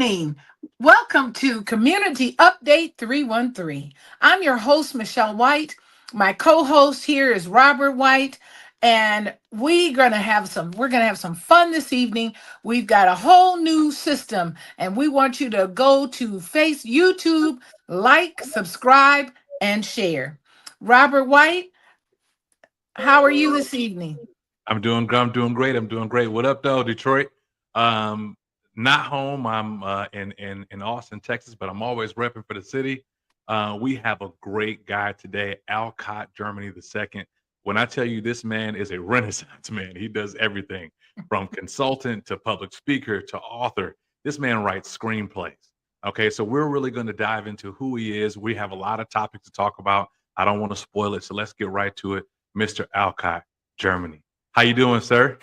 evening. Welcome to Community Update 313. I'm your host, Michelle White. My co-host here is Robert White, and we're gonna have some fun this evening. We've got a whole new system, and we want you to go to YouTube, like, subscribe, and share. Robert White, how are you this evening? I'm doing great. I'm doing great. What up, though, Detroit? Um, Not home. I'm in Austin, Texas, but I'm always repping for the city. We have a great guy today, Alcott Germany II. When I tell you this man is a renaissance man, he does everything from consultant to public speaker to author. This man writes screenplays. Okay, so we're really going to dive into who he is. We have a lot of topics to talk about. I don't want to spoil it, so let's get right to it. Mr. Alcott Germany. How you doing, sir?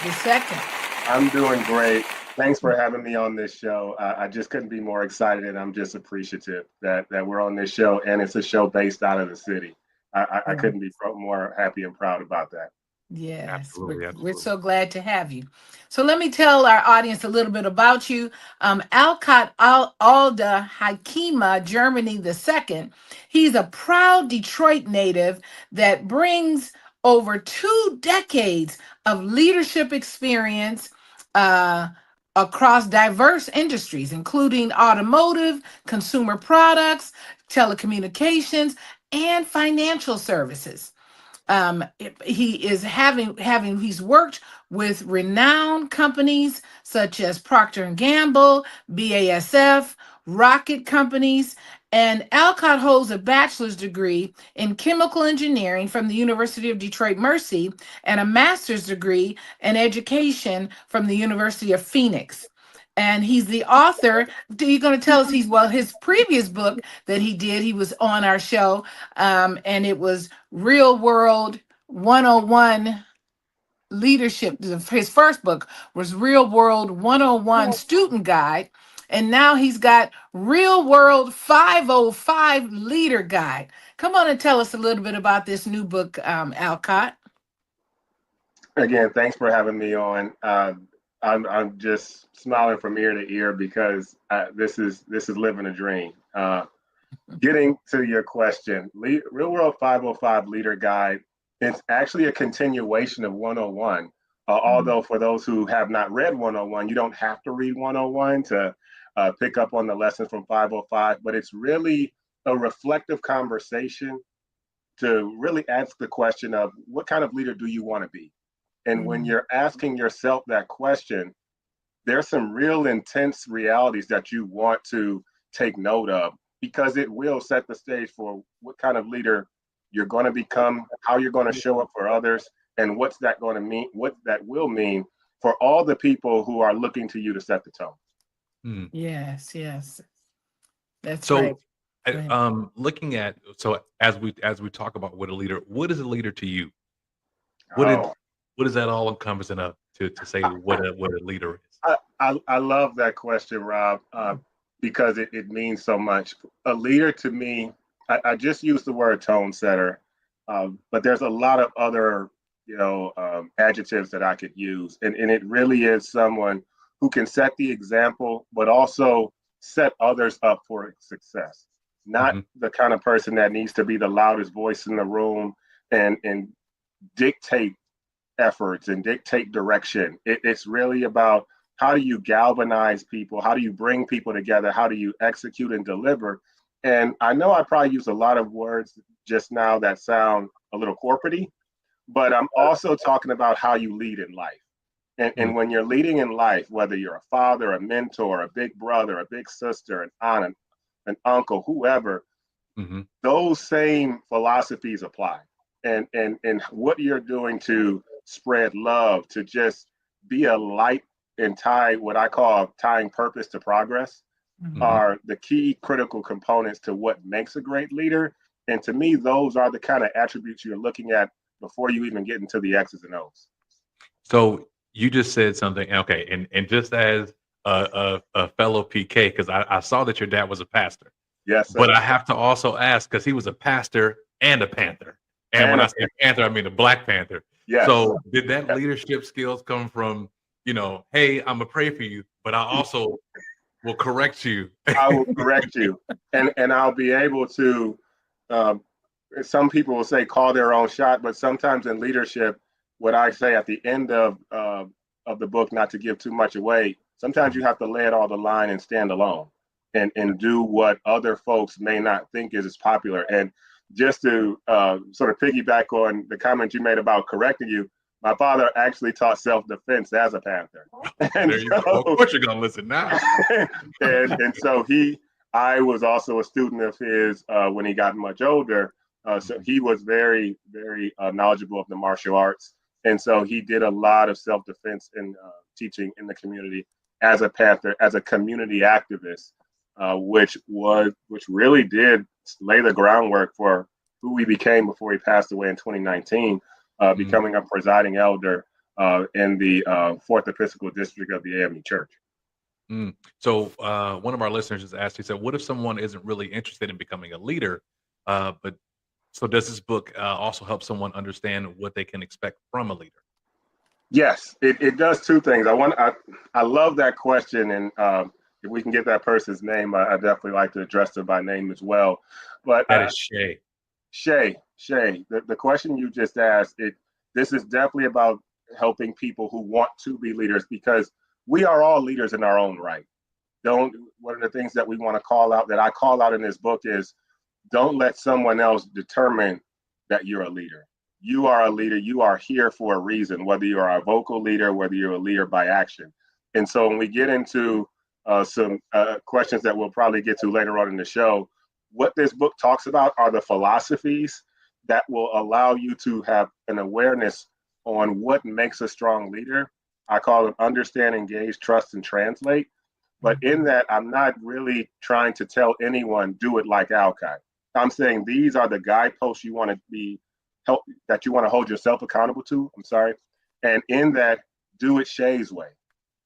The second. I'm doing great. Thanks for having me on this show. I just couldn't be more excited, and I'm just appreciative that we're on this show, and it's a show based out of the city. I couldn't be more happy and proud about that. Yes, Absolutely, we're absolutely. so glad to have you. So let me tell our audience a little bit about you. Alcott Alda Hakima, Germany II. He's a proud Detroit native that brings over 2 decades of leadership experience uh, across diverse industries, including automotive, consumer products, telecommunications, and financial services. He is having he's worked with renowned companies such as Procter and Gamble, BASF, rocket companies, and Alcott holds a bachelor's degree in chemical engineering from the University of Detroit Mercy and a master's degree in education from the University of Phoenix. And he's the author. You're going to tell us his previous book that he did, he was on our show, and it was Real World 101 Leadership. His first book was Real World 101 Student Guide. And now he's got Real World 505 Leader Guide. Come on and tell us a little bit about this new book, Alcott. Again, thanks for having me on. I'm just smiling from ear to ear because this is living a dream. Getting to your question, Real World 505 Leader Guide. It's actually a continuation of 101. Mhm. Although for those who have not read 101, you don't have to read 101 to pick up on the lessons from 505, but it's really a reflective conversation to really ask the question of what kind of leader do you want to be? And when Mhm. you're asking yourself that question, there's some real intense realities that you want to take note of because it will set the stage for what kind of leader you're going to become, how you're going to show up for others, and what's that going to mean, what that will mean for all the people who are looking to you to set the tone. Hmm. Yes, yes, that's right. So, Go ahead. looking at as we talk about what is a leader to you? What did Oh, what is that all encompassing of to say what a leader is? I love that question, Rob, because it means so much. A leader to me, I just use the word tone setter, but there's a lot of other, adjectives that I could use. And it really is someone who can set the example, but also set others up for success. Not Hmm. the kind of person that needs to be the loudest voice in the room and dictate efforts and dictate direction. It's really about how do you galvanize people? How do you bring people together? How do you execute and deliver? And I know I probably use a lot of words just now that sound a little corporatey, but I'm also talking about how you lead in life. And when you're leading in life, whether you're a father, a mentor, a big brother, a big sister, an aunt, an uncle, whoever, Hmm. those same philosophies apply. And what you're doing to spread love, to just be a light and tie what I call tying purpose to progress Mhm. Hmm. are the key critical components to what makes a great leader. And to me, those are the kind of attributes you're looking at before you even get into the X's and O's. So you just said something, okay, and just as a fellow PK, because I saw that your dad was a pastor, Yes, but sir. I have to also ask because he was a pastor and a Panther, and when And I say Panther, I mean a Black Panther. yes, So did that leadership skills come from, hey, I'm gonna pray for you, but I also will correct you. I will correct you, and I'll be able to. Um, some people will say call their own shot, but sometimes in leadership, what I say at the end of the book, not to give too much away, sometimes you have to lay it all the line and stand alone, and do what other folks may not think is as popular. And just to sort of piggyback on the comment you made about correcting you, my father actually taught self-defense as a Panther. And There you go. Of course you're gonna listen now. and so I was also a student of his when he got much older. So he was very, very knowledgeable of the martial arts. And so he did a lot of self-defense and teaching in the community as a Panther, as a community activist, which really did lay the groundwork for who he became before he passed away in 2019, becoming a presiding elder in the 4th Episcopal District of the AME Church. So one of our listeners just asked, he said, what if someone isn't really interested in becoming a leader, but so does this book also help someone understand what they can expect from a leader? Yes, it does two things. I love that question, and if we can get that person's name, I definitely like to address them by name as well. But that is Shay. Shay, the question you just asked, this is definitely about helping people who want to be leaders, because we are all leaders in our own right. One of the things that we want to call out, that I call out in this book, is don't let someone else determine that you're a leader. You are a leader. You are here for a reason, whether you are a vocal leader, whether you're a leader by action. And so when we get into some questions that we'll probably get to later on in the show, what this book talks about are the philosophies that will allow you to have an awareness on what makes a strong leader. I call it understand, engage, trust, and translate. But in that, I'm not really trying to tell anyone, do it like Alcott. I'm saying these are the guideposts you want to hold yourself accountable to. And in that, do it Shay's way.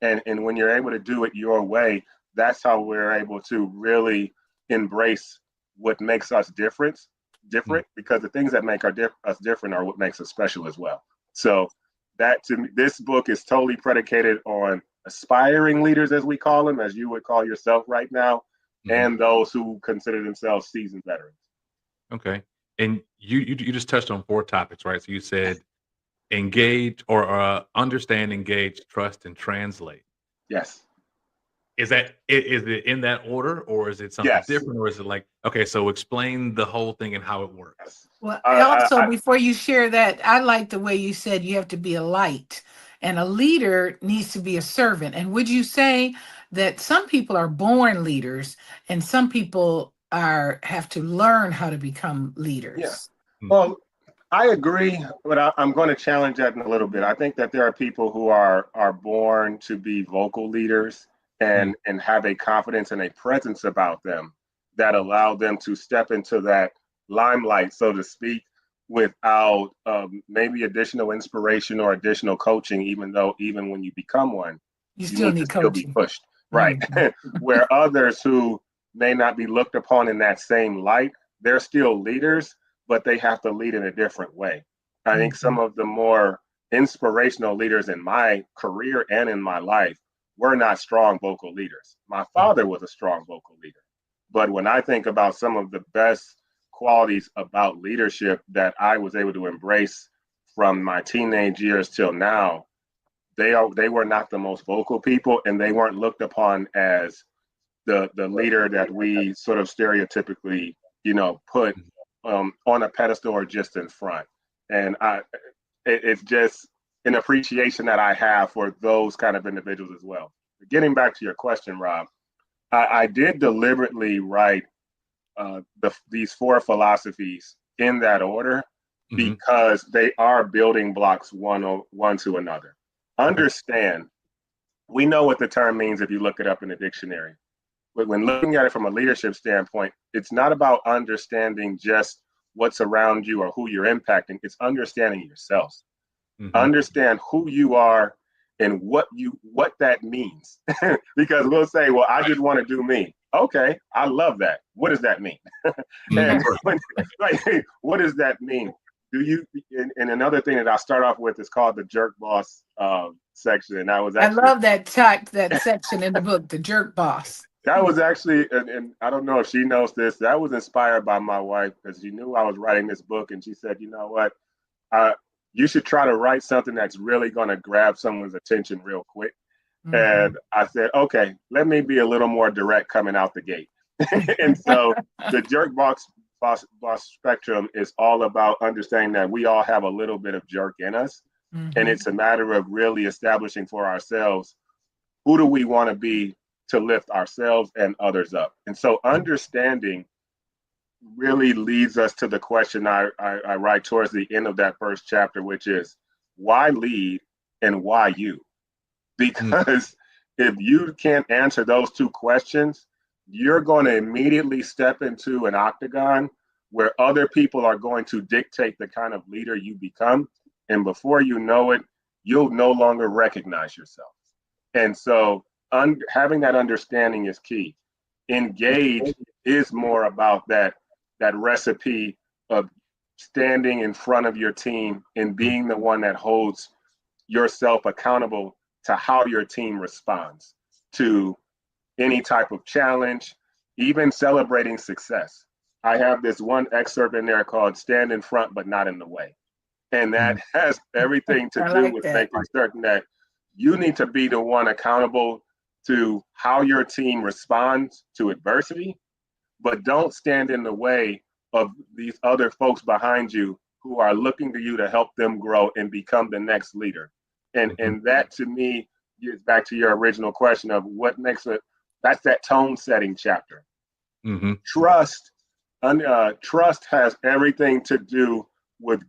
And when you're able to do it your way, that's how we're able to really embrace what makes us different, because the things that make us different are what makes us special as well. So that, to me, this book is totally predicated on aspiring leaders, as we call them, as you would call yourself right now, and those who consider themselves seasoned veterans. Okay. And you just touched on 4 topics, right? So you said engage, or understand, engage, trust, and translate. Yes. Is it in that order, or is it something different, or is it like, okay, so explain the whole thing and how it works? Well, also, before you share that, I like the way you said you have to be a light, and a leader needs to be a servant. And would you say that some people are born leaders and some people have to learn how to become leaders? Yeah. Well, I agree, but I'm going to challenge that in a little bit. I think that there are people who are born to be vocal leaders and have a confidence and a presence about them that allow them to step into that limelight, so to speak, without maybe additional inspiration or additional coaching, even when you become one, you still need coaching. Still be pushed. Right. Where others who may not be looked upon in that same light, they're still leaders, but they have to lead in a different way. I think some of the more inspirational leaders in my career and in my life were not strong vocal leaders. My father was a strong vocal leader. But when I think about some of the best qualities about leadership that I was able to embrace from my teenage years till now, they were not the most vocal people, and they weren't looked upon as the leader that we sort of stereotypically, put on a pedestal or just in front. And it's just an appreciation that I have for those kind of individuals as well. Getting back to your question, Rob, I did deliberately write these 4 philosophies in that order because they are building blocks one to another. Understand, we know what the term means if you look it up in the dictionary. But when looking at it from a leadership standpoint, it's not about understanding just what's around you or who you're impacting. It's understanding yourself. Understand who you are and what that means. Because we'll say, well, I just want to do me. Okay, I love that. What does that mean? And what does that mean? And another thing that I start off with is called the jerk boss section, and I love that section in the book, the jerk boss. that was actually, and I don't know if she knows this. That was inspired by my wife because she knew I was writing this book, and she said, "You know what? Uh, you should try to write something that's really going to grab someone's attention real quick." Mm-hmm. And I said, "Okay, let me be a little more direct coming out the gate." And so the boss spectrum is all about understanding that we all have a little bit of jerk in us, and Mm-hmm. it's a matter of really establishing for ourselves who do we want to be to lift ourselves and others up. And so understanding really leads us to the question I write towards the end of that first chapter, which is why lead and why you? Because if you can't answer those two questions, you're going to immediately step into an octagon where other people are going to dictate the kind of leader you become. And before you know it, you'll no longer recognize yourself. And so having that understanding is key. Engage is more about that recipe of standing in front of your team and being the one that holds yourself accountable to how your team responds to any type of challenge, even celebrating success. I have this one excerpt in there called Stand in Front but Not in the Way. And that has everything to I do like with that. making certain that you need to be the one accountable to how your team responds to adversity, but don't stand in the way of these other folks behind you who are looking to you to help them grow and become the next leader. And that to me gets back to your original question of what makes it. That's that tone setting chapter. Mm-hmm. Trust, trust has everything to do with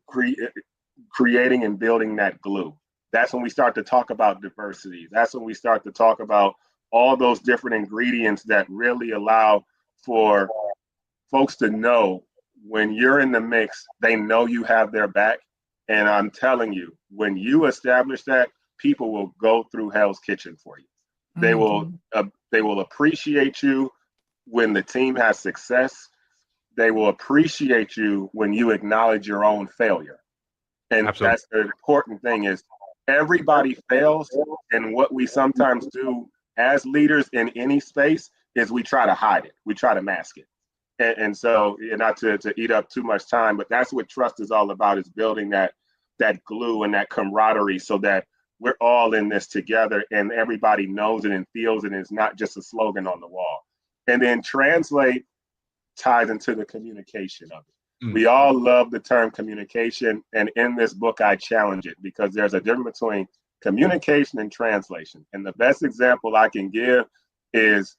creating and building that glue. That's when we start to talk about diversity. That's when we start to talk about all those different ingredients that really allow for folks to know when you're in the mix, they know you have their back. And I'm telling you, when you establish that, people will go through Hell's Kitchen for you. They will Mm-hmm. they will appreciate you when the team has success. They will appreciate you when you acknowledge your own failure. And Absolutely. that's the important thing is everybody fails. And what we sometimes do as leaders in any space is we try to hide it. We try to mask it. And so not to eat up too much time, but that's what trust is all about, is building that glue and that camaraderie so that we're all in this together and everybody knows it and feels it, and it's not just a slogan on the wall. And then translate ties into the communication of it. Mm. We all love the term communication, and in this book I challenge it because there's a difference between communication and translation. And the best example I can give is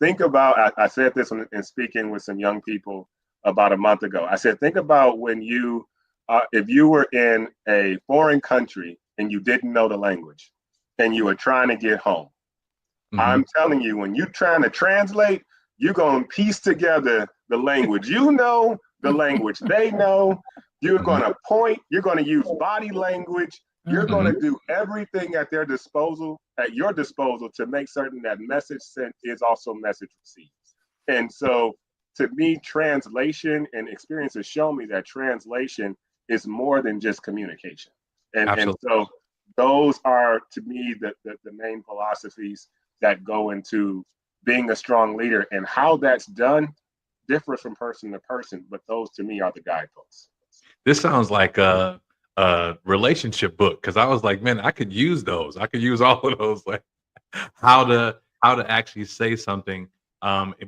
think about, I said this in speaking with some young people about a month ago. I said, think about when if you were in a foreign country and you didn't know the language and you were trying to get home. Mm-hmm. I'm telling you, when you're trying to translate, you're going to piece together the language. You know the language they know. You're going to point. You're going to use body language. You're going to do everything at your disposal to make certain that message sent is also message received. And so to me, translation and experiences show me that translation is more than just communication. And Absolutely. so those are to me the main philosophies that go into being a strong leader, and how that's done differs from person to person, but those to me are the guideposts. This sounds like a relationship book because I was like, man, I could use those. I could use all of those, like how to actually say something.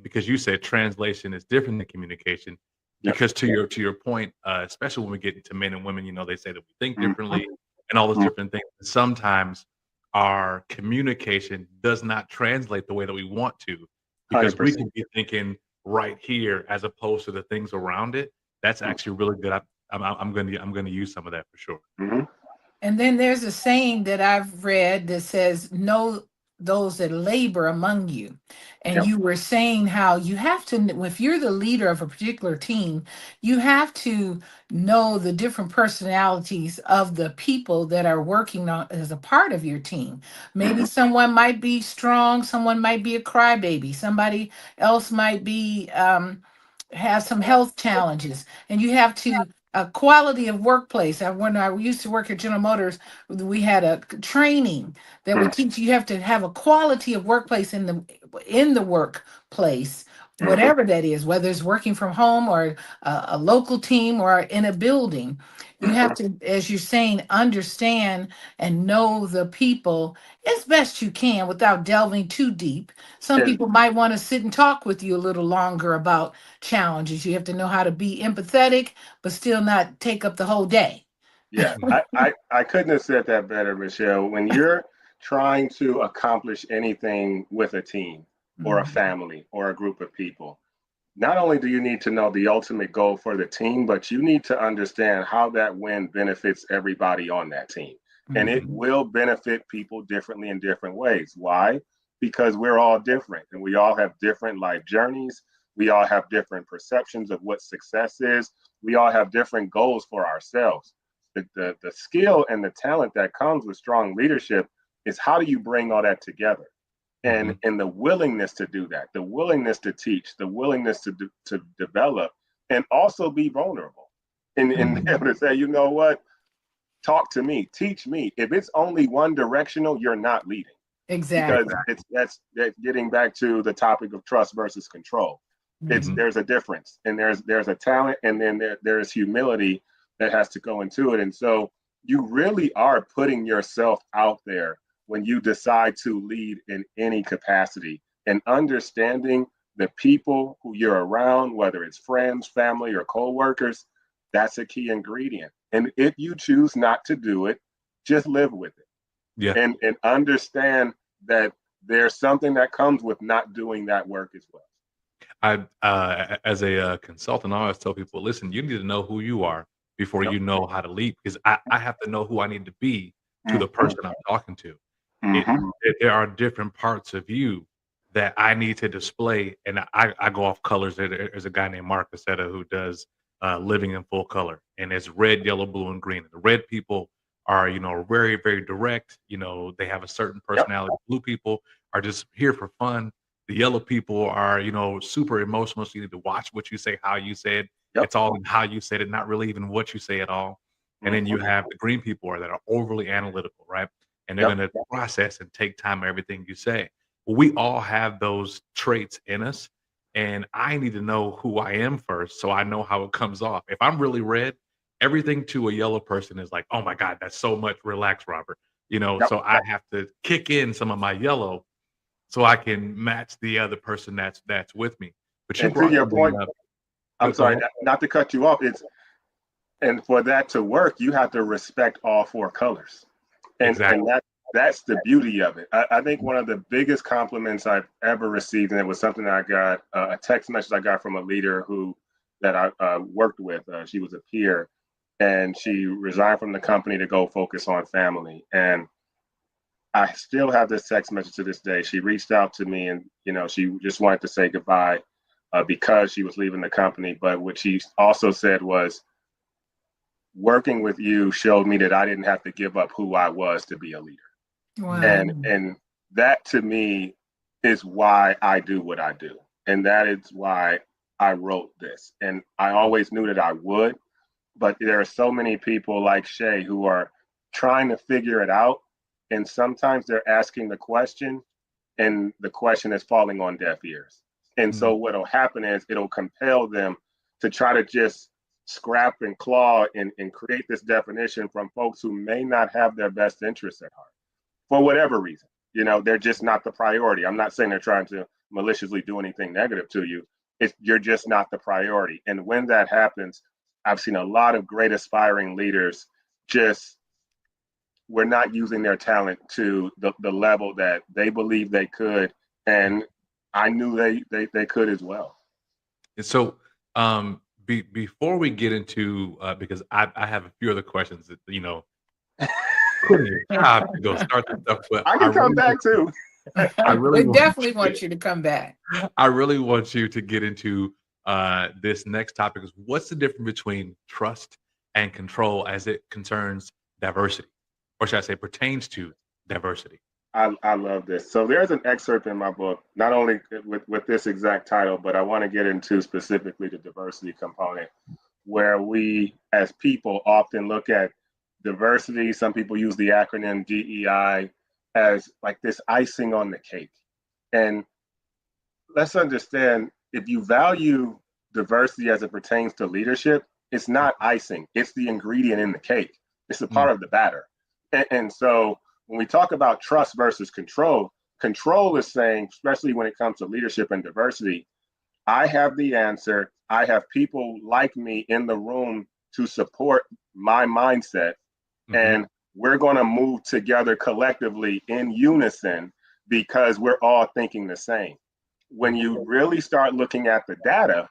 Because you said translation is different than communication. Yep. Because to your point, especially when we get into men and women, they say that we think Mhm. differently and all those different things. Sometimes our communication does not translate the way that we want to because we 100%. can be thinking right here as opposed to the things around it. That's actually really good. I'm gonna use some of that for sure. Mm-hmm. And then there's a saying that I've read that says, know those that labor among you. And Yep. you were saying how you have to, if you're the leader of a particular team, you have to know the different personalities of the people that are working on as a part of your team. Maybe Mm-hmm. someone might be strong, someone might be a crybaby, somebody else might be have some health challenges, and you have to a quality of workplace. When I used to work at General Motors, we had a training that would teach you have to have a quality of workplace in the workplace, Mm-hmm. whatever that is, whether it's working from home or a local team or in a building. You Mm-hmm. have to, as you're saying, understand and know the people as best you can without delving too deep. Some And people might want to sit and talk with you a little longer about challenges. You have to know how to be empathetic, but still not take up the whole day. yeah, I couldn't have said that better, Michelle. When you're trying to accomplish anything with a team or a Mhm. family or a group of people, not only do you need to know the ultimate goal for the team, but you need to understand how that win benefits everybody on that team. And it Mhm. will benefit people differently in different ways. Why? Because we're all different and we all have different life journeys. We all have different perceptions of what success is. We all have different goals for ourselves. The skill and the talent that comes with strong leadership is how do you bring all that together? Hmm. And the willingness to do that, the willingness to teach, the willingness to develop, and also be vulnerable, and be Mhm. able to say, you know what, talk to me, teach me. If it's only one directional, you're not leading because Exactly. that's getting back to the topic of trust versus control. It's Mhm. there's a difference, and there's a talent, and then there's humility that has to go into it, and so you really are putting yourself out there when you decide to lead in any capacity, and understanding the people who you're around, whether it's friends, family, or coworkers. That's a key ingredient. And if you choose not to do it, just live with it Yeah. and understand that there's something that comes with not doing that work as well. As a consultant, I always tell people, listen, you need to know who you are before Yep. you know how to lead, because I have to know who I need to be to the Mm-hmm. person I'm talking to. It, Mm-hmm. there are different parts of you that I need to display, and I go off colors. There's a guy named Mark Casetta who does living in full color, and it's red, yellow, blue, and green. And the red people are, very, very direct. They have a certain Yep. personality. Blue people are just here for fun. The yellow people are, super emotional. So you need to watch what you say, how you say it. Yep. It's all in how you said it, not really even what you say at all. And then Mm-hmm. you have the green people that are overly analytical, right? And they're Yep. going to process and take time on everything you say. Well, we all have those traits in us, and I need to know who I am first, so I know how it comes off. If I'm really red, everything to a yellow person is like, "Oh my god, that's so much." Relax, Robert. Yep. So I have to kick in some of my yellow so I can match the other person that's with me. But you And to brought your something point, up. I'm Go sorry, ahead. not to cut you off. It's and for that to work, you have to respect all four colors. And Exactly. that's the beauty of it. I think one of the biggest compliments I've ever received, and it was something I got a text message I got from a leader who that I worked with. She was a peer, and she resigned from the company to go focus on family. And I still have this text message to this day. She reached out to me, and she just wanted to say goodbye because she was leaving the company. But what she also said was, working with you showed me that I didn't have to give up who I was to be a leader. Wow. And that to me is why I do what I do. And that is why I wrote this. And I always knew that I would, but there are so many people like Shay who are trying to figure it out. And sometimes they're asking the question and the question is falling on deaf ears. And Mhm. so what'll happen is it'll compel them to try to just scrap and claw and create this definition from folks who may not have their best interests at heart for whatever reason. They're just not the priority. I'm not saying they're trying to maliciously do anything negative to you. You're just not the priority. And when that happens, I've seen a lot of great aspiring leaders just were not using their talent to the level that they believe they could. And I knew they could as well. And so, before we get into, because I have a few other questions that quitting your job to go start this stuff, but I can come back too. I really We want definitely you, want you to come back. I really want you to get into this next topic. Is what's the difference between trust and control as it concerns diversity, or should I say, pertains to diversity? I love this. So there's an excerpt in my book, not only with this exact title, but I want to get into specifically the diversity component where we as people often look at diversity. Some people use the acronym DEI as like this icing on the cake. And let's understand, if you value diversity as it pertains to leadership, it's not icing, it's the ingredient in the cake. It's a part of the batter. And so when we talk about trust versus control, control is saying, especially when it comes to leadership and diversity, I have the answer. I have people like me in the room to support my mindset. And we're going to move together collectively in unison because we're all thinking the same. When you really start looking at the data,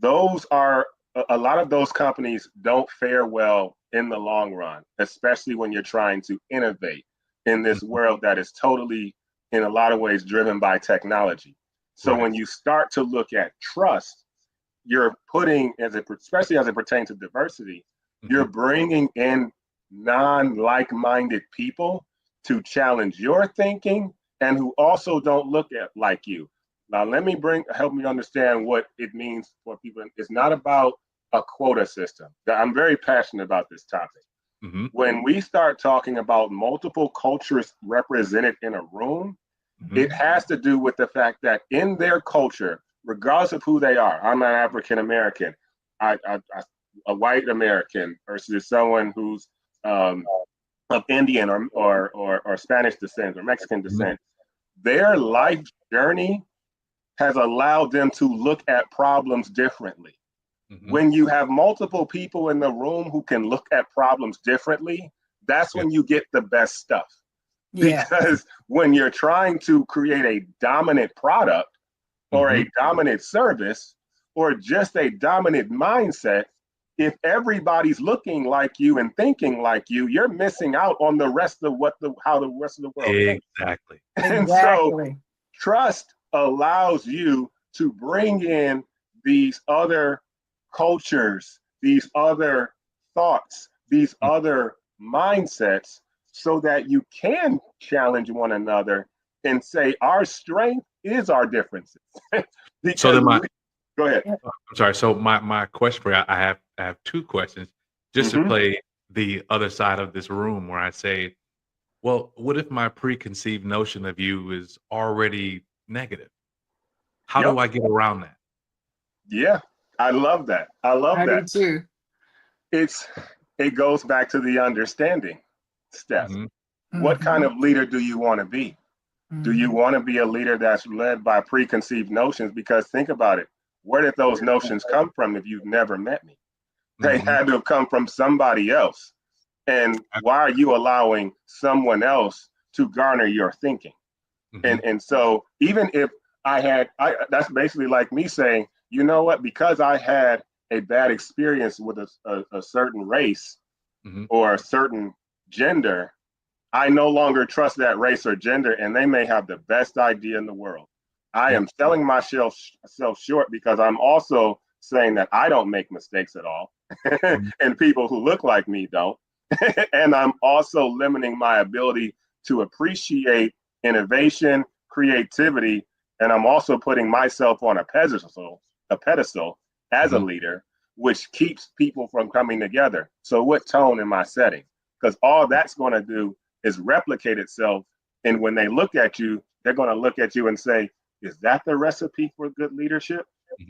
those are a lot of those companies don't fare well in the long run, especially when you're trying to innovate in this world that is totally, in a lot of ways, driven by technology. So when you start to look at trust, you're putting, especially as it pertains to diversity, you're bringing in non-like-minded people to challenge your thinking and who also don't look at like you. Now, help me understand what it means for people. It's not about a quota system. I'm very passionate about this topic. When we start talking about multiple cultures represented in a room, it has to do with the fact that in their culture, regardless of who they are, I'm an African American, a white American versus someone who's of Indian or Spanish descent or Mexican descent, their life journey has allowed them to look at problems differently. When you have multiple people in the room who can look at problems differently, that's when you get the best stuff. Because when you're trying to create a dominant product or a dominant service or just a dominant mindset, if everybody's looking like you and thinking like you, you're missing out on the rest of how the rest of the world thinks. Exactly. And so trust allows you to bring in these other cultures, these other thoughts, these other mindsets, so that you can challenge one another and say our strength is our differences. So then go ahead. I'm sorry. So my question for you, I have two questions just to play the other side of this room where I say, well, what if my preconceived notion of you is already negative? How do I get around that? Yeah, I love that. I do too. It goes back to the understanding, Steph. What kind of leader do you want to be? Do you want to be a leader that's led by preconceived notions? Because think about it. Where did those notions come from if you've never met me? They had to have come from somebody else. And why are you allowing someone else to garner your thinking? And so even if that's basically like me saying, you know what, because I had a bad experience with a certain race or a certain gender, I no longer trust that race or gender, and they may have the best idea in the world. I am selling myself short because I'm also saying that I don't make mistakes at all, and people who look like me don't. And I'm also limiting my ability to appreciate innovation, creativity, and I'm also putting myself on a pedestal as a leader, which keeps people from coming together. So what tone am I setting? Because all that's going to do is replicate itself. And when they look at you, they're going to look at you and say, is that the recipe for good leadership?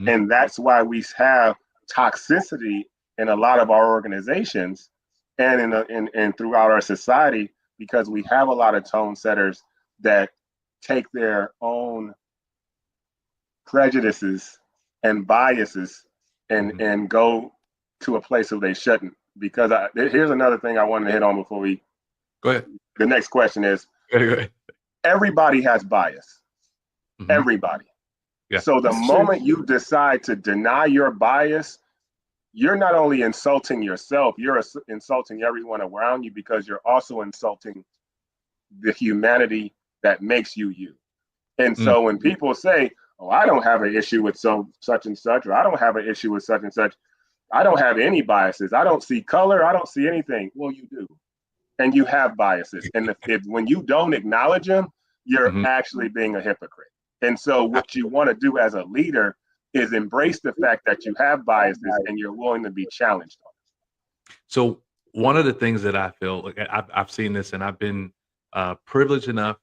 And that's why we have toxicity in a lot of our organizations and in throughout our society, because we have a lot of tone setters that take their own prejudices and biases and go to a place where they shouldn't. Because here's another thing I wanted to hit on before we go ahead. The next question is, go ahead. Everybody has bias. Everybody. Yeah, so the moment you decide to deny your bias, you're not only insulting yourself, you're insulting everyone around you, because you're also insulting the humanity that makes you you. And so when people say, oh, I don't have an issue with such and such, or I don't have an issue with such and such, I don't have any biases, I don't see color, I don't see anything. Well, you do. And you have biases. And if when you don't acknowledge them, you're actually being a hypocrite. And so what you want to do as a leader is embrace the fact that you have biases and you're willing to be challenged on So one of the things that I feel like I've seen this, and I've been privileged enough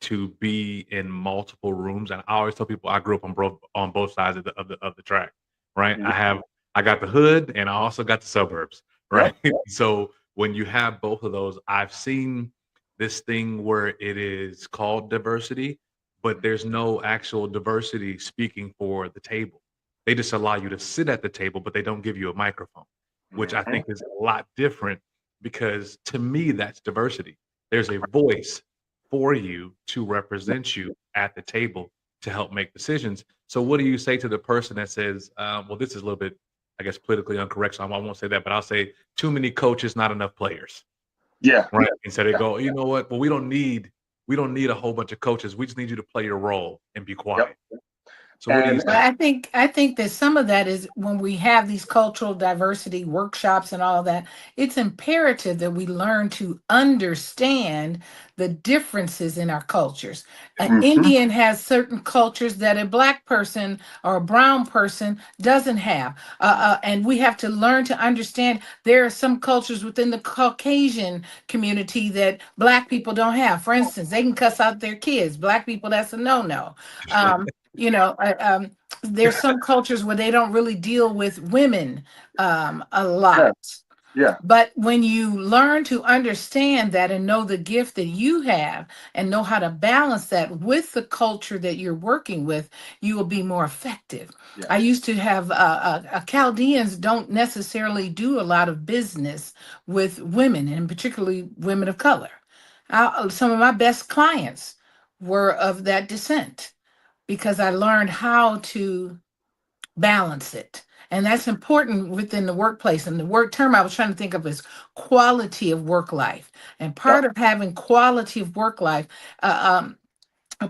to be in multiple rooms, and I always tell people I grew up on both sides of the track, right? it. I got the hood, and I also got the suburbs, right? Yep. So when you have both of those, I've seen this thing where it is called diversity, but there's no actual diversity speaking for the table. They just allow you to sit at the table, but they don't give you a microphone, which I Mhm. think is a lot different, because to me, that's diversity. There's a voice for you to represent you at the table to help make decisions. So, what do you say to the person that says, well, this is a little bit, I guess, politically incorrect, so I won't say that, but I'll say too many coaches, not enough players, Yeah. right? And so they go, you know what? Well, we don't need a whole bunch of coaches. We just need you to play your role and be Yep. quiet. So, what do you And Well, say? I think that some of that is when we have these cultural diversity workshops and all of that, it's imperative that we learn to understand the differences in our cultures. An mhm. Indian has certain cultures that a black person or a brown person doesn't have. And we have to learn to understand there are some cultures within the Caucasian community that black people don't have. For instance, they can cuss out their kids. Black people, that's a no-no. You know, there's some cultures where they don't really deal with women a Yeah. lot. Yeah. But when you learn to understand that and know the gift that you have and know how to balance that with the culture that you're working with, you will be more effective. I Yes. used to have Chaldeans don't necessarily do a lot of business with women, and particularly women of color. Some of my best clients were of that descent because I learned how to balance it. And that's important within the workplace. And the word term I was trying to think of is quality of work life. And Yep. part of having quality of work life, a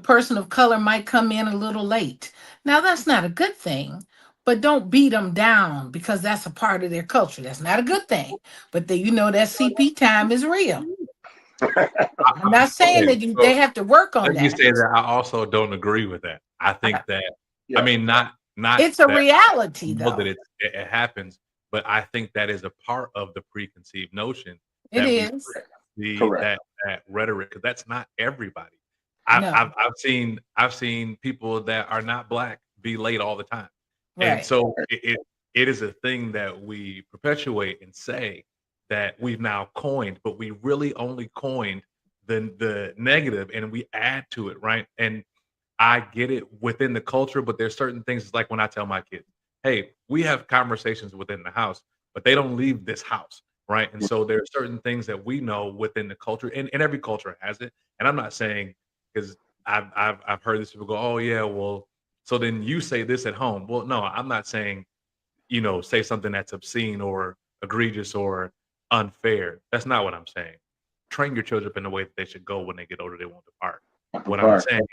person of color might come in a little late. Now, that's not a good thing, but don't beat them down because that's a part of their culture. That's not a good thing. But that CP time is real. I'm not saying Okay, that so they have to work on let me that. say that I also don't agree with that. I Uh, think that, I Yeah. mean, not It's a that reality, know that though. it happens, but I think that is a part of the preconceived notion It that we is. see Correct. that rhetoric, 'cause that's not everybody. No, I've seen people that are not black be late all the time, and right. so it is a thing that we perpetuate and say that we've now coined, but we really only coined the negative, and we add to it, right? And I get it within the culture, but there's certain things. It's like when I tell my kids, "Hey, we have conversations within the house, but they don't leave this house." Right. And so there are certain things that we know within the culture, and every culture has it. And I'm not saying, because I've heard this people go, "Oh yeah, well, so then you say this at home." Well, no, I'm not saying, say something that's obscene or egregious or unfair. That's not what I'm saying. Train your children up in the way that they should go when they get older, they won't depart. What I'm Part. saying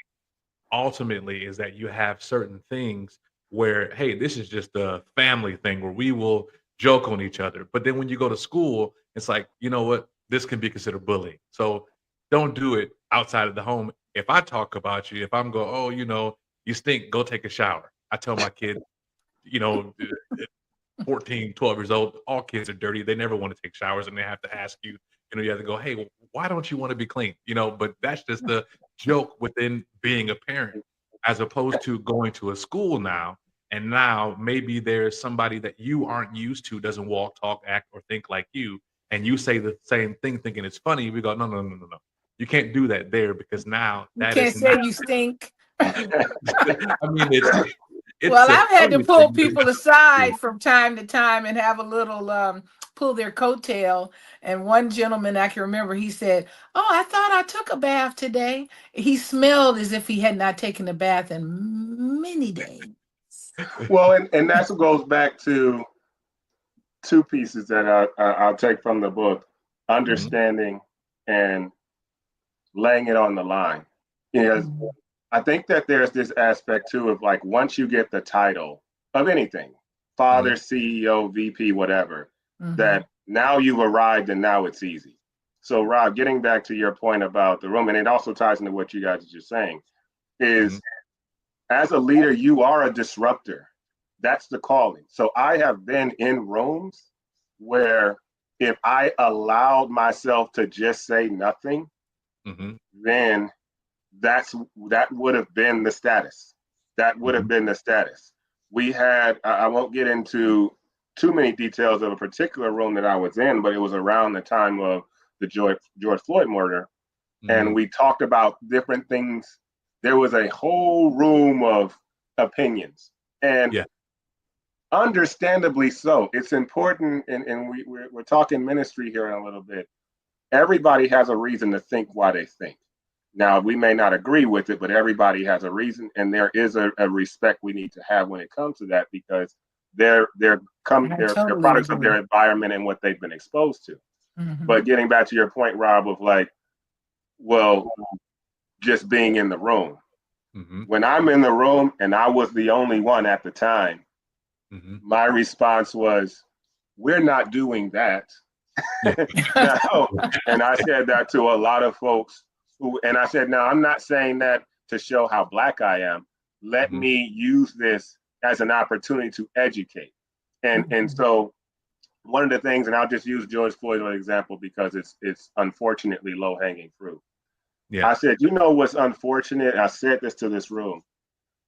ultimately is that you have certain things where, hey, this is just a family thing where we will joke on each other. But then when you go to school, it's like, you know what? This can be considered bullying. So don't do it outside of the home. If I talk about you, if I'm go, oh, you stink, go take a shower. I tell my kid, you know, 14, 12 years old, all kids are dirty. They never want to take showers and they have to ask you, you have to go, hey, why don't you want to be clean? But that's just the joke within being a parent, as opposed to going to a school now. And now maybe there's somebody that you aren't used to, doesn't walk, talk, act, or think like you. And you say the same thing thinking it's funny. We go, no, no, no, no, no. You can't do that there, because now You that is can't say not, you stink. I mean, it's Well, a I've had to funny pull thing, but people aside from time to time and have a little pull their coattail. And one gentleman I can remember, he said, "Oh, I thought I took a bath today." He smelled as if he had not taken a bath in many days. Well, and that's what goes back to two pieces that I'll take from the book: Mhm, understanding and laying it on the line. Because Mhm. I think that there's this aspect too of like once you get the title of anything, father, mhm, CEO, VP, whatever, Mhm. that now you've arrived and now it's easy. So, Rob, getting back to your point about the room, and it also ties into what you guys are just saying, mhm. is as a leader, you are a disruptor. That's the calling. So I have been in rooms where if I allowed myself to just say nothing, then that would have been the status. That would have been the status. We had, I won't get into too many details of a particular room that I was in, but it was around the time of the George Floyd murder. And we talked about different things. There was a whole room of opinions. And understandably so. It's important, and we're talking ministry here in a little bit. Everybody has a reason to think why they think. Now, we may not agree with it, but everybody has a reason, and there is a respect we need to have when it comes to that, because they're products of their environment and what they've been exposed to. But getting back to your point, Rob, of like, well, just being in the room. When I'm in the room, and I was the only one at the time, my response was, we're not doing that. No. And I said that to a lot of folks and I said, now I'm not saying that to show how Black I am. Let me use this as an opportunity to educate. And so one of the things, and I'll just use George Floyd as an example because it's unfortunately low-hanging fruit. I said, you know what's unfortunate? I said this to this room.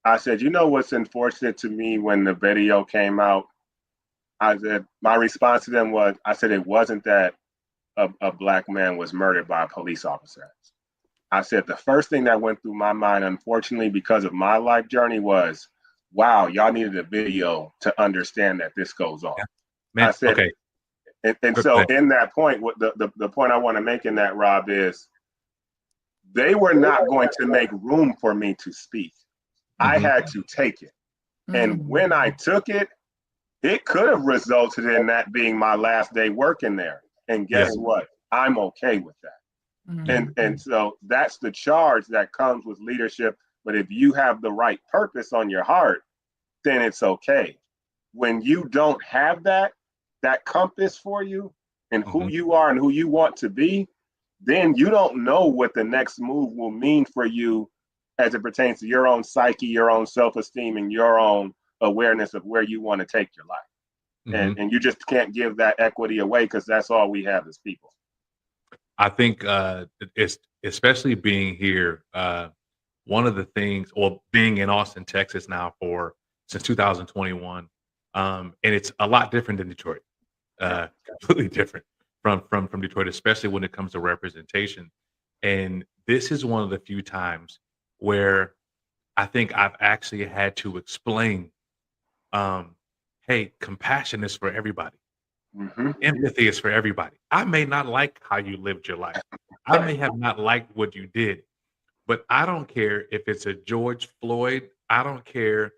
I said, you know what's unfortunate to me when the video came out? I said, my response to them was, I said, it wasn't that a Black man was murdered by a police officer. I said, the first thing that went through my mind, unfortunately, because of my life journey was, wow, y'all needed a video to understand that this goes on. I said, and so in that point, what the point I want to make in that, Rob, is they were not going to make room for me to speak. I had to take it. And when I took it, it could have resulted in that being my last day working there. And guess what? I'm okay with that. And so that's the charge that comes with leadership. But if you have the right purpose on your heart, then it's okay. When you don't have that compass for you and who you are and who you want to be, then you don't know what the next move will mean for you as it pertains to your own psyche, your own self-esteem, and your own awareness of where you want to take your life. And you just can't give that equity away because that's all we have as people. I think it's especially being here. One of the things, or being in Austin, Texas now since 2021, and it's a lot different than Detroit. Completely different from Detroit, especially when it comes to representation. And this is one of the few times where I think I've actually had to explain, hey, compassion is for everybody. Empathy is for everybody. I may not like how you lived your life. I may have not liked what you did, but I don't care if it's a George Floyd. I don't care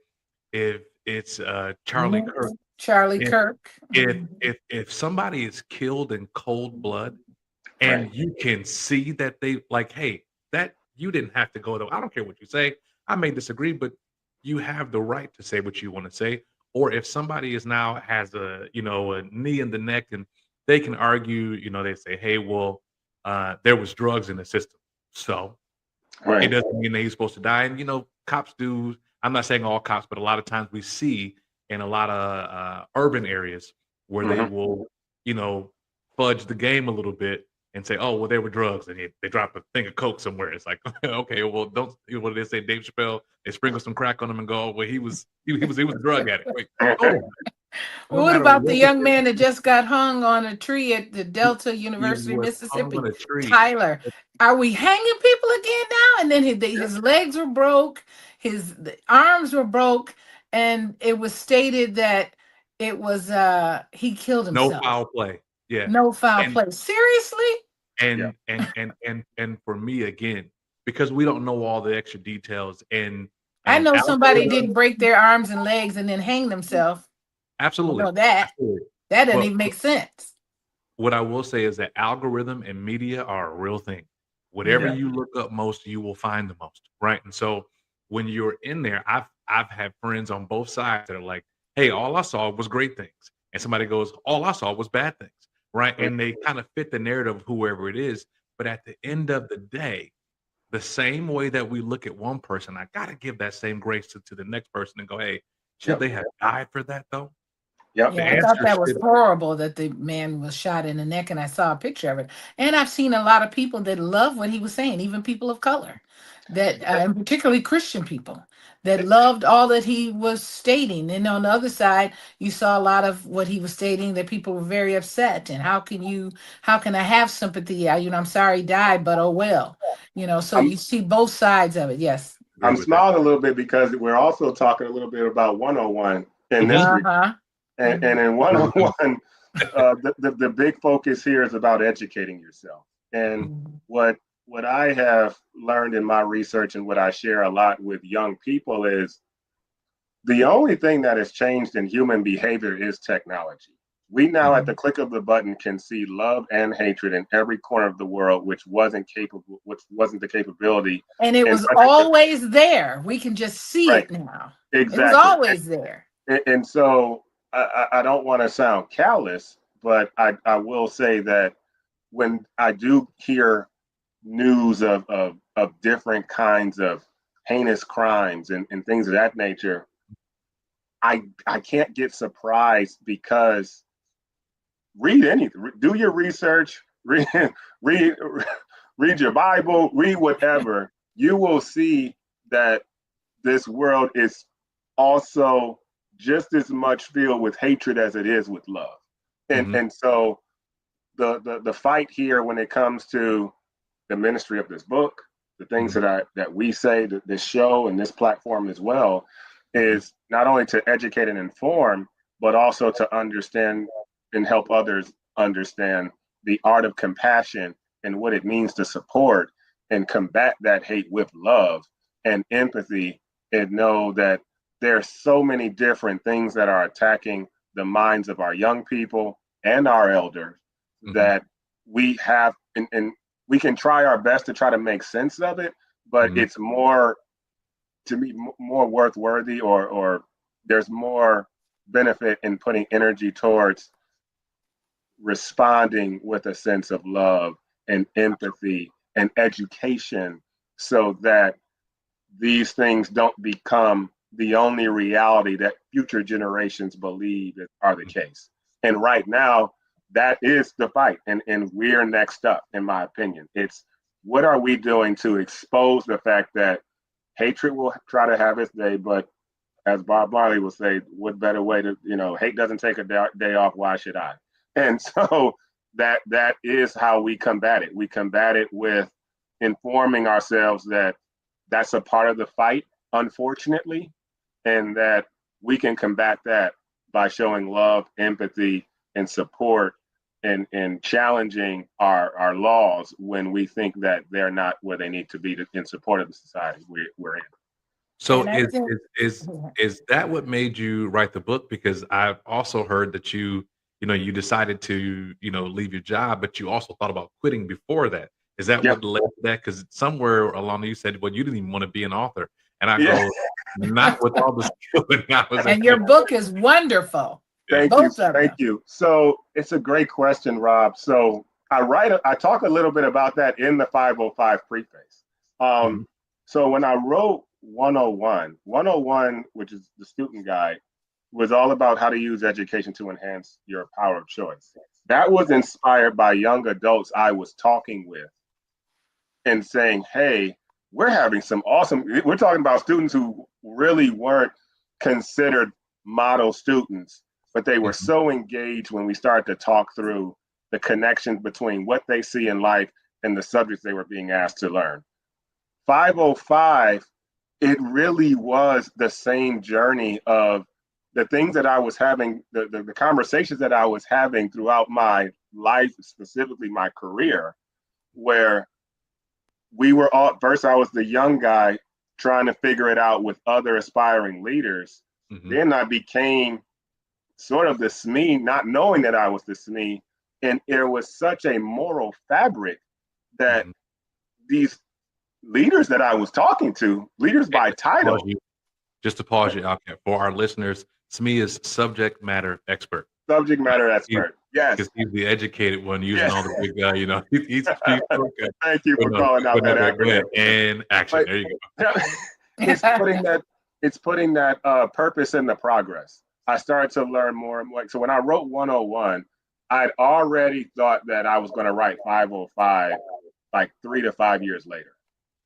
if it's Charlie Kirk. Kirk. If somebody is killed in cold blood, and you can see that they like, hey, that you didn't have to go though. I don't care what you say. I may disagree, but you have the right to say what you want to say. Or if somebody has a knee in the neck and they can argue, they say, hey, well, there was drugs in the system. So it doesn't mean that he's supposed to die. And, cops do. I'm not saying all cops, but a lot of times we see in a lot of urban areas where they will, fudge the game a little bit and say, oh, well, there were drugs, and they drop a thing of coke somewhere. It's like, okay, well, don't what did they say? Dave Chappelle, they sprinkle some crack on him and go, well, he was a drug addict. Wait, well, what about the young man that just got hung on a tree at the Delta University, Mississippi? Tyler, are we hanging people again now? And then his legs were broke, his arms were broke, and it was stated that it was he killed himself. No foul play. Yeah. No foul play. Seriously? And for me, again, because we don't know all the extra details, and I know somebody didn't break their arms and legs and then hang themselves. Absolutely. I know that. Absolutely. That doesn't even make sense. What I will say is that algorithm and media are a real thing. Whatever you look up most, you will find the most, right? And so when you're in there, I've had friends on both sides that are like, hey, all I saw was great things. And somebody goes, all I saw was bad things. Right. And they kind of fit the narrative of whoever it is. But at the end of the day, the same way that we look at one person, I got to give that same grace to the next person and go, hey, Should they have died for that though? Yep. The Yeah, I thought answer that was should. horrible that the man was shot in the neck, and I saw a picture of it. And I've seen a lot of people that love what he was saying, even people of color, that and particularly Christian people that loved all that he was stating. And on the other side, you saw a lot of what he was stating that people were very upset. And how can I have sympathy? I'm sorry he died, but oh well. So I'm you see both sides of it. Yes. Agree I'm with that. smiling a little bit because we're also talking a little bit about 101 in this Mhm. Uh-huh. and in 101, the big focus here is about educating yourself. And Mhm. what I have learned in my research and what I share a lot with young people is the only thing that has changed in human behavior is technology. We now, at the click of the button, can see love and hatred in every corner of the world, which wasn't the capability And it in was hundreds of always there. We can just see right. it now. It was Exactly. always there. And so I don't want to sound callous, but I will say that when I do hear news of different kinds of heinous crimes and things of that nature, I can't get surprised because read anything, do your research, read, read your Bible, read whatever. You will see that this world is also just as much filled with hatred as it is with love. And Mhm. and so the fight here when it comes to the ministry of this book, the things Mhm. that we say, that this show and this platform as well, Mhm. is not only to educate and inform, but also to understand and help others understand the art of compassion and what it means to support and combat that hate with love and empathy, and know that there's so many different things that are attacking the minds of our young people and our elders Mhm. that we have and we can try our best to try to make sense of it, but Mhm. it's more to me more worthworthy or there's more benefit in putting energy towards responding with a sense of love and empathy and education so that these things don't become the only reality that future generations believe are the case. And right now, that is the fight. And we're next up, in my opinion. It's what are we doing to expose the fact that hatred will try to have its day, but as Bob Marley would say, what better way to, hate doesn't take a day off, why should I? And so that is how we combat it. We combat it with informing ourselves that that's a part of the fight, unfortunately, and that we can combat that by showing love, empathy, and support and challenging our laws when we think that they're not where they need to be in support of the society we're in. So And I think, is that what made you write the book? Because I've also heard that you decided to, leave your job, but you also thought about quitting before that. Is that Yeah, what led to that? Because somewhere along you said, well, you didn't even want to be an author. And I yeah. go, not with all the skill and knowledge that and you your book is wonderful, have. Thank you. both of Thank them. you. So it's a great question, Rob. So I talk a little bit about that in the 505 preface. Um, Mhm. so when I wrote 101, which is the student guide, was all about how to use education to enhance your power of choice. That was inspired by young adults I was talking with and saying, hey, we're talking about students who really weren't considered model students, but they were Mhm. so engaged when we started to talk through the connections between what they see in life and the subjects they were being asked to learn. 505, it really was the same journey of the things that I was having, the conversations that I was having throughout my life, specifically my career, where we were all first I was the young guy trying to figure it out with other aspiring leaders. Mhm. Then I became sort of the SME, not knowing that I was the SME. And there was such a moral fabric that Mhm. these leaders that I was talking to, leaders And by title, just to pause you out there for our listeners, SME is subject matter expert. subject matter He's expert. Yes. Because he's the educated one using Yes. all the big, he's okay. Thank you But for no, calling out but no, that go acronym. ahead. And action. But There you go. it's putting that it's putting that purpose in the progress. I started to learn more. Like, so when I wrote 101, I'd already thought that I was going to write 505 like 3 to 5 years later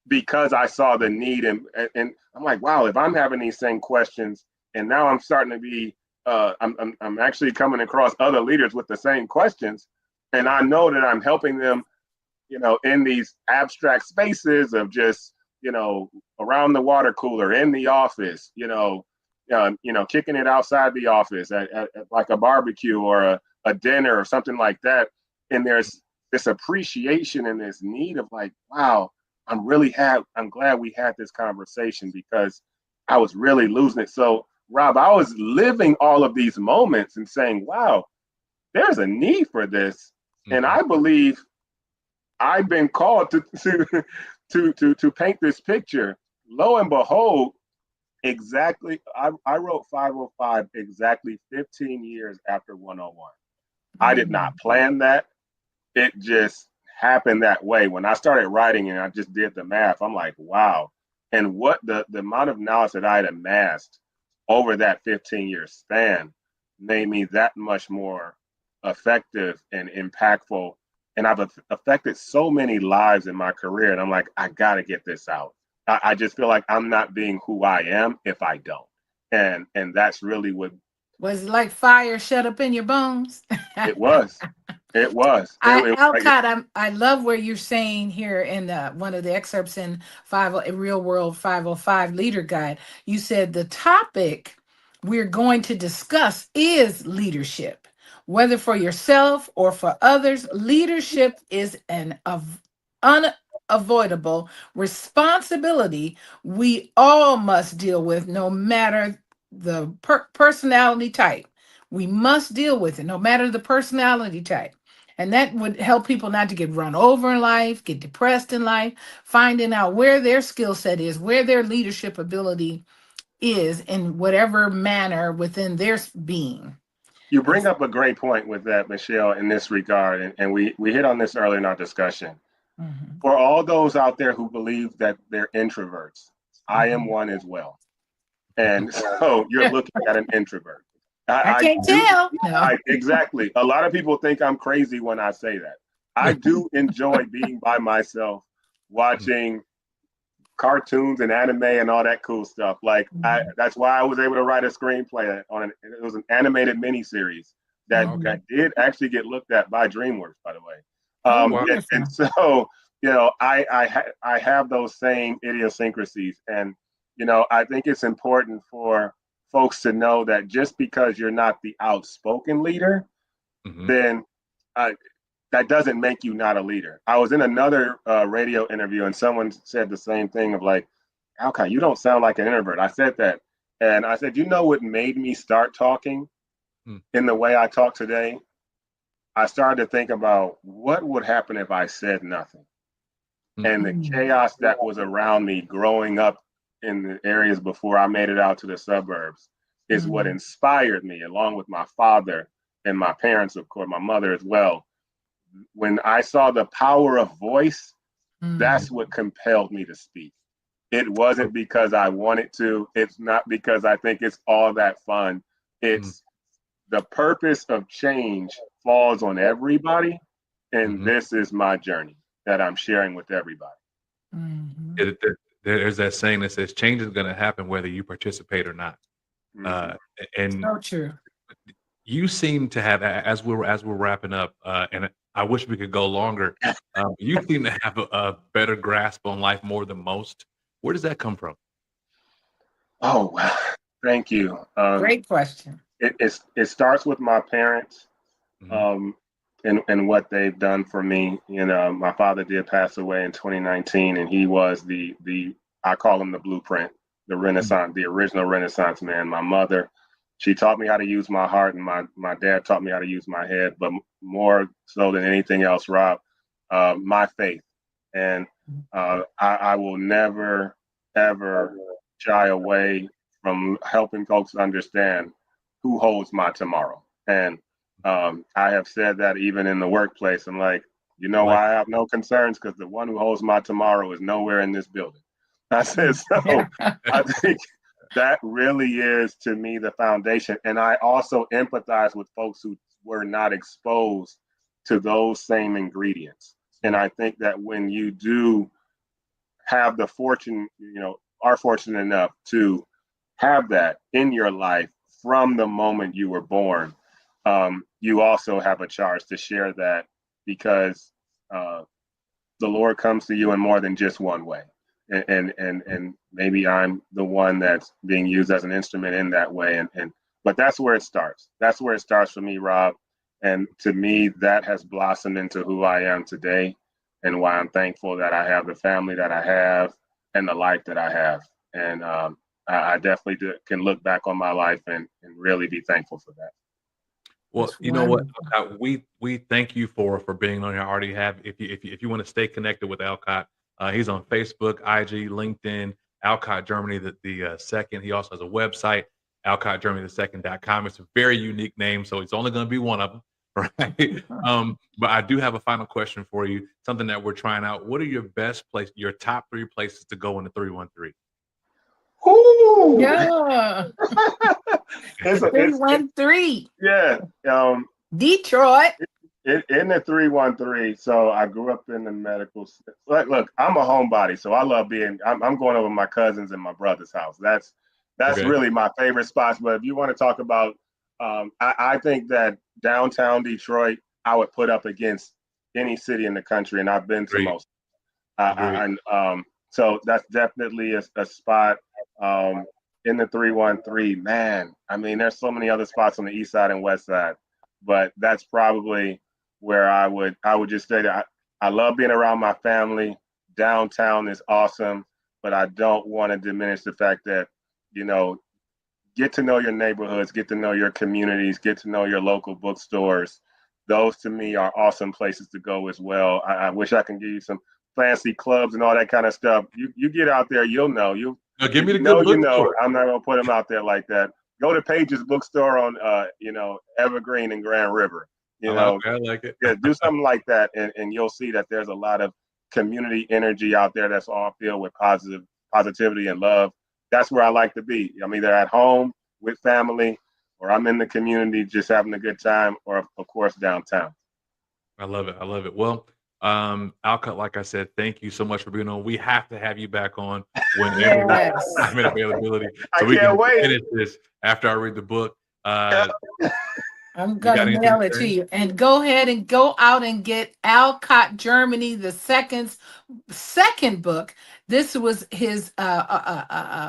because I saw the need. And I'm like, wow, if I'm having these same questions and now I'm starting to be, I'm actually coming across other leaders with the same questions. And I know that I'm helping them, in these abstract spaces of just, around the water cooler, in the office, kicking it outside the office at like a barbecue or a dinner or something like that. And there's this appreciation and this need of like, wow, I'm glad we had this conversation because I was really losing it. So Rob, I was living all of these moments and saying, wow, there's a need for this. And I believe I've been called to paint this picture. Lo and behold, exactly, I wrote 505 exactly 15 years after 101. I did not plan that. It just happened that way. When I started writing and I just did the math, I'm like, wow. And what the amount of knowledge that I had amassed over that 15-year span made me that much more effective and impactful. And I've affected so many lives in my career. And I'm like, I got to get this out. I just feel like I'm not being who I am if I don't. And that's really what. Was it like fire shut up in your bones? It was. It was. Alcott, I love where you're saying here in one of the excerpts in Real World 505 Leader Guide. You said the topic we're going to discuss is leadership. Whether for yourself or for others, leadership is an unavoidable responsibility we all must deal with, no matter the personality type. We must deal with it, no matter the personality type. And that would help people not to get run over in life, get depressed in life, finding out where their skill set is, where their leadership ability is in whatever manner within their being. You bring up a great point with that, Michelle, in this regard. And we hit on this earlier in our discussion. Mm-hmm. For all those out there who believe that they're introverts, I am one as well. And so you're looking at an introvert. I can't tell. No. Exactly. A lot of people think I'm crazy when I say that. I do enjoy being by myself, watching cartoons and anime and all that cool stuff. Like that's why I was able to write a screenplay on it. It was an animated miniseries that did actually get looked at by DreamWorks, by the way. And so, I have those same idiosyncrasies. And, I think it's important for folks to know that just because you're not the outspoken leader, then that doesn't make you not a leader. I was in another radio interview and someone said the same thing of like, Alcott, you don't sound like an introvert. I said that. And I said, what made me start talking in the way I talk today? I started to think about what would happen if I said nothing. And the chaos that was around me growing up in the areas before I made it out to the suburbs is what inspired me, along with my father and my parents, of course, my mother as well. When I saw the power of voice, that's what compelled me to speak. It wasn't because I wanted to. It's not because I think it's all that fun. It's the purpose of change falls on everybody. And this is my journey that I'm sharing with everybody. There's that saying that says change is going to happen whether you participate or not. And so true. You seem to have, as we're wrapping up, and I wish we could go longer. You seem to have a better grasp on life more than most. Where does that come from? Oh, wow. Thank you. Great question. It starts with my parents, and what they've done for me. My father did pass away in 2019, and he was I call him the blueprint, the Renaissance, the original Renaissance man. My mother, she taught me how to use my heart, and my dad taught me how to use my head, but more so than anything else, Rob, my faith. And I will never, ever shy away from helping folks understand who holds my tomorrow. And I have said that even in the workplace. I'm like, why I have no concerns? Because the one who holds my tomorrow is nowhere in this building. I said, so I think That really is to me the foundation. And I also empathize with folks who were not exposed to those same ingredients. And I think that when you do have the fortune, are fortunate enough to have that in your life from the moment you were born, you also have a charge to share that because the Lord comes to you in more than just one way. And maybe I'm the one that's being used as an instrument in that way. But that's where it starts. That's where it starts for me, Rob. And to me, that has blossomed into who I am today and why I'm thankful that I have the family that I have and the life that I have. And I definitely can look back on my life and really be thankful for that. Well, That's you know what? wonderful. We thank you for being on here. I already have. If you want to stay connected with Alcott, he's on Facebook, IG, LinkedIn. Alcott Germany the second. He also has a website, AlcottGermany2.com. It's a very unique name, so it's only going to be one of them, right? But I do have a final question for you. Something that we're trying out. What are your top 3 places to go in the 313? Ooh. Yeah. it's 313. yeah. Detroit. In the 313. So I grew up in the medical. Look, I'm a homebody, so I love being. I'm going over my cousins and my brother's house. That's Okay. really my favorite spots. But if you want to talk about, I think that downtown Detroit, I would put up against any city in the country, and I've been to Agreed. most. So that's definitely a spot. In the 313, man. I mean, there's so many other spots on the east side and west side, but that's probably where I would just say that I love being around my family. Downtown is awesome, but I don't want to diminish the fact that, get to know your neighborhoods, get to know your communities, get to know your local bookstores. Those to me are awesome places to go as well. I wish I can give you some fancy clubs and all that kind of stuff. You get out there, you'll know. Now, give me the No, good bookstore. I'm not gonna put them out there like that. Go to Page's bookstore on Evergreen and Grand River. I like it. Yeah, do something like that, and you'll see that there's a lot of community energy out there that's all filled with positivity and love. That's where I like to be. I'm either at home with family, or I'm in the community just having a good time, or of course downtown. I love it. I love it. Well, Alcott, like I said, thank you so much for being on. We have to have you back on whenever we have Yes. time and availability, I so we can't can wait. finish this after I read the book. I'm You got gonna anything mail to it to say? you. And go ahead and go out and get Alcott Germany the second book. This was his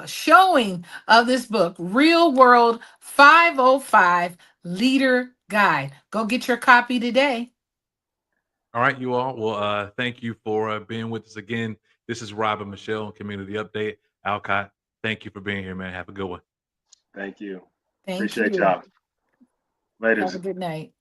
showing of this book, Real World 505 Leader Guide. Go get your copy today. All right, you all. Well, thank you for being with us again. This is Rob and Michelle on Community Update. Alcott, thank you for being here, man. Have a good one. Thank you. Thank Appreciate you. y'all. Later. Have a good night.